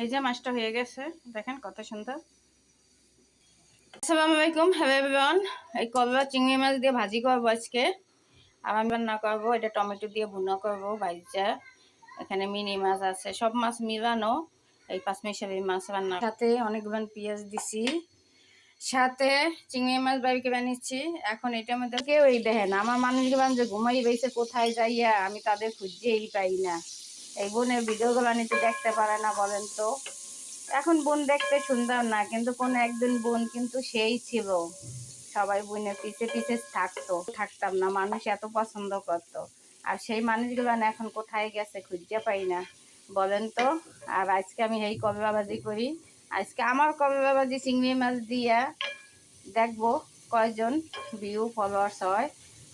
এই যে মাছটা হয়ে গেছে, দেখেন কত সুন্দর। আসসালামু আলাইকুম, হ্যালো এভরিওয়ান। এই করলা চিংড়ি মাছ দিয়ে ভাজি করবো আজকে। আর আমি রান্না করবো এটা টমেটো দিয়ে ভুনা করবো ভাজা। এখানে মিনি মাছ আছে, সব মাছ মিলানো। এই পাঁচমিশালি মাছ রান্না, সাথে অনেকগুলো পেঁয়াজ দিছি, সাথে চিংড়ি মাছ বাড়িকে বানিয়েছি। এখন এটার মধ্যে কেউ এই দেখেন আমার মানুষগুলো যে ঘুমাই রয়েছে কোথায় যাইয়া, আমি তাদের খুঁজেই পাই না। এই বোনের ভিডিওগুলো নিতে দেখতে পারে না বলেন তো। এখন বোন দেখতে সুন্দর না, কিন্তু কোন একদিন বোন কিন্তু সেই ছিল। সবাই বোনের পিছে পিছে থাকতাম না, মানুষ এত পছন্দ করতো। আর সেই মানুষগুলো এখন কোথায় গেছে খুঁজে পাই না বলেন তো। আর আজকে আমি এই করলা ভাজি করি। আজকে আমার করলা ভাজি চিংড়ি মাছ দিয়া দেখবো কয়জন ভিউ ফলোয়ার্স হয়।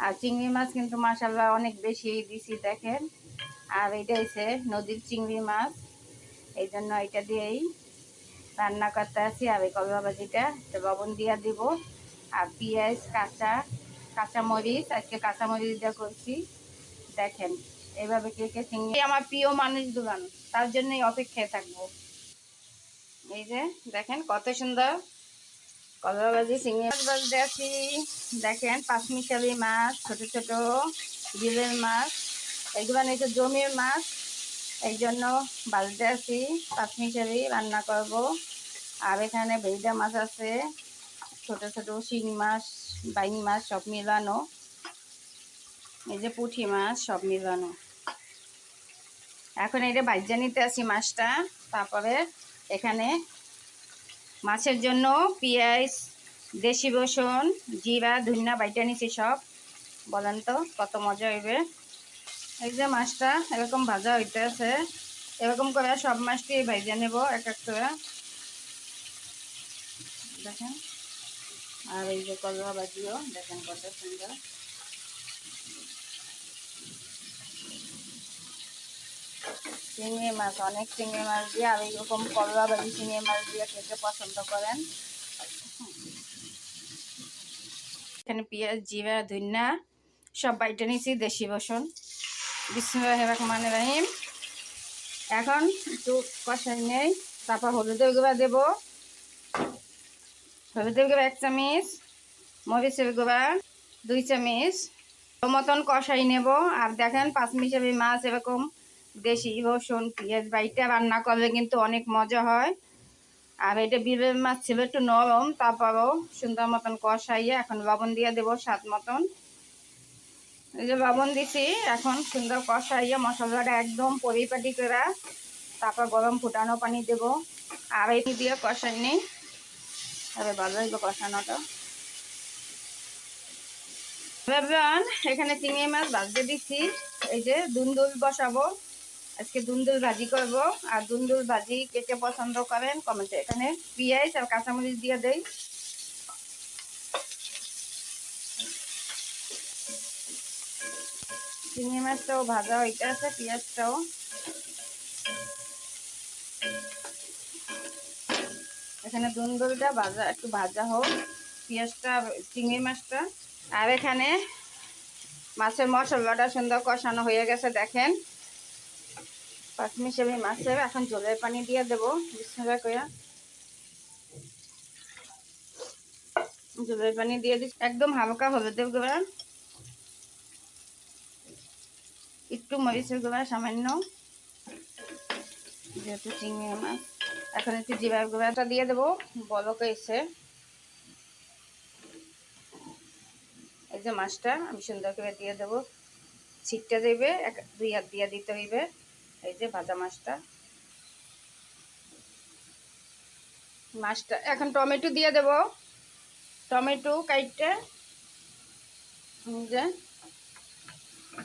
আর চিংড়ি মাছ কিন্তু মাশাআল্লাহ অনেক বেশি দিছি দেখেন। আর এটা হচ্ছে নদীর চিংড়ি মাছ, এই জন্য এটা দিয়েই রান্না করতে আসি। আর এই করলা ভাজিটা লবণ দিয়া দিব, আর পেঁয়াজ কাঁচামরিচ, আজকে কাঁচামরিচ দিয়ে করছি। দেখেন এইভাবে কে কে চিংড়ি আমার প্রিয় মানুষগুলো, তার জন্যই অপেক্ষায় থাকবো। এই যে দেখেন কত সুন্দর করলা ভাজি চিংড়ি মাছ ভাজতে আছি। দেখেন পাঁচমিশালি মাছ, ছোট ছোট বিলের মাছ, এগুলো নিচে জমির মাছ, এই জন্য বাজতে আছি। পাঁচমিশালি রান্না করব। আর এখানে ভেজা মাছ আছে, ছোট ছোট শিং মাছ, বাইং মাছ সব মিলানো। এই যে পুঁটি মাছ সব মিলানো। এখন এটা ভাজা নিতে আসি মাছটা। তারপরে এখানে মাছের জন্য পেঁয়াজ, দেশি রসুন, জিরা, ধনিয়া বাইটা নিছি সব। বলেন তো কত মজা হইবে। এই যে মাছটা এরকম ভাজা হইতে আছে, এরকম করে সব মাছটি ভাজা নেব এক এক করে। দেখেন আর এই যে করলা ভাজিও দেখেন কত সুন্দর। চিংড়ি মাছ, অনেক চিংড়ি মাছ দিয়ে আর এইরকম করলা ভাজি চিংড়ি মাছ দিয়ে খেতে পছন্দ করেন। এখানে পেঁয়াজ, জিরা, ধনিয়া সব বাইটে নিয়েছি, দেশি রসুন। বিসমিল্লাহির রহমানির রহিম। এখন একটু কষাই নেই, তারপর হলুদের গুঁড়া দেব। হলুদের গুঁড়া 1 চামচ, মরিচের গুঁড়া 2 চামচ, মতন কষাই নেব। আর দেখেন পাঁচমিশালি মাছ এরকম দেশি রসুন পেঁয়াজ বাইটা রান্না করলে কিন্তু অনেক মজা হয়। আর এটা বিলের মাছ ছিল একটু নরম, তারপরও সুন্দর মতন কষাইয়ে এখন লবণ দিয়ে দেবো স্বাদ মতন। এই যে লবণ দিছি, এখন সুন্দর কষাইয়ে মশলাটা একদম পরিপাটি করে তারপর গরম ফুটানো পানি দেব। আর এই দিয়ে কষাই নেই, তবে ভালো হইব কষানোটা। এখানে চিংড়ি মাছ ভাজতে দিচ্ছি। এই যে দুন্দুল বসাবো, আজকে দুন্দুল ভাজি করব। আর দুন্দুল ভাজি কে কে পছন্দ করেন কমেন্টে। এখানে পেঁয়াজ আর কাঁচামরিচ দিয়ে দেই। চিংড়ি মাছটাও ভাজা হইতে আছে, পেঁয়াজটাও। এখানে দুন্দুলটা ভাজা, একটু ভাজা হোক পেঁয়াজটা চিংড়ি মাছটা। আর এখানে মাছের মশলাটা সুন্দর কষানো হয়ে গেছে দেখেন। পাঁচমিশালি মাছের এখন জলের পানি দিয়ে দেবো বিসমিল্লাহ করে। জলের পানি দিয়ে দিচ্ছি, একদম হালকা হলুদের গুঁড়া, একটু মরিচের গুঁড়া সামান্য, যেহেতু চিংড়ি মাছ। এখন একটু জিরার গুঁড়াটা দিয়ে দেবো, বলক এসে। এই যে মাছটা আমি সুন্দর করে দিয়ে দেবো, ছিটটা দেবে, 2 হাত দিয়ে দিতে হইবে। এই যে ভাজা মাছটা, এখন টমেটো দিয়ে দেব। টমেটো কাইটে যে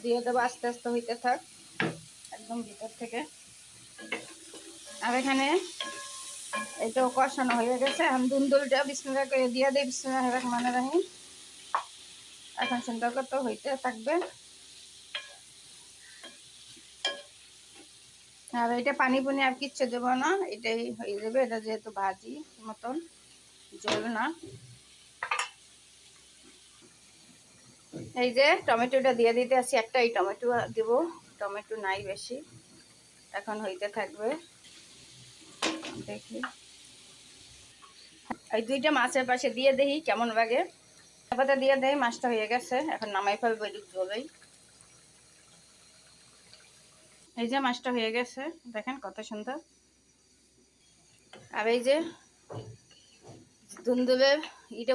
দিয়ে দেবো, আস্তে আস্তে হইতে থাক একদম ভিতর থেকে। আর এখানে এটাও কষানো হয়ে গেছে, এখন দুন্দুলটা বিসমিল্লাহ করে দিয়ে দিই। বিসমিল্লাহির রহমানির রহিম। এখন সুন্দর তো হইতে থাকবে। আর এটা পানি পুনি আর কিচ্ছু দেবো না, এটাই হয়ে যাবে। এটা যেহেতু ভাজি মতন, জল না। এই যে টমেটোটা দিয়ে দিতে আছি, একটাই টমেটো দেব, টমেটো নাই বেশি। এখন হইতে থাকবে। দেখি এই দুইটা মাছের পাশে দিয়ে দেখি কেমন লাগে। পাতা দিয়ে দেই, মাছটা হয়ে গেছে, এখন নামাই ফেলবো এদিক ধরেই। এই যে মাছটা হয়ে গেছে, দেখেন কত সুন্দর। আর এই যে দুন্দুলের ইটা